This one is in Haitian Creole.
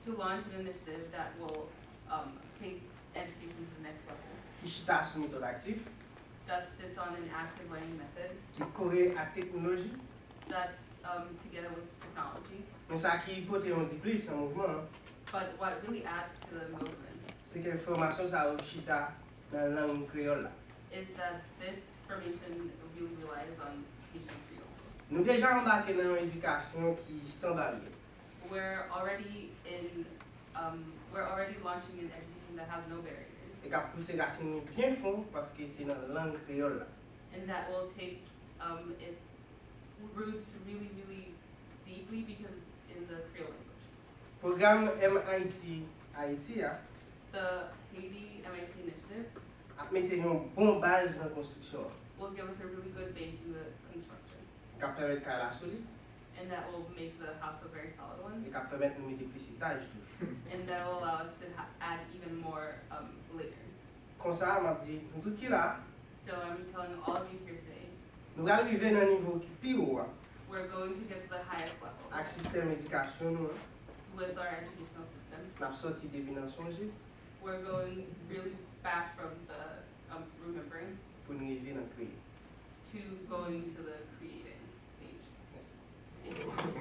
to launch an initiative that will take education to the next level. Qui chita sous méthode active, That sits on an active learning method. qui corrèle à technologie. That's together with technology. Mais ça qui peut te dire plus en mouvement, hein, But what really adds to the movement c'est que formation ça chita dans la langue créole. is that this formation really relies on Haitian Creole. Nous déjà embarqué dans une éducation qui sans barrière. We're already launching an education that has no barriers, Et qui a poussé racines bien fond parce que c'est dans la langue créole. and that will take its roots really, really deeply because it's in the Creole language. Programme MIT-Ayiti The Haiti MIT initiative a mis une bonne base dans la construction. will give us a really good base in the construction, Qui permet de la solide and that will make the house a very solid one, et qui permet de nous mettre plus d'étages. and that will allow us to add even more layers. Comme ça, m'a dit, nous tout qui là, So I'm telling all of you here today, nous allons arriver à un niveau qui est plus haut we're going to get to the highest level avec le système d'éducation. Nous with our educational system. avons sorti des bilans songés We're going really back from the remembering pour nous arriver à créer. to going to the creating stage. Merci. Thank you.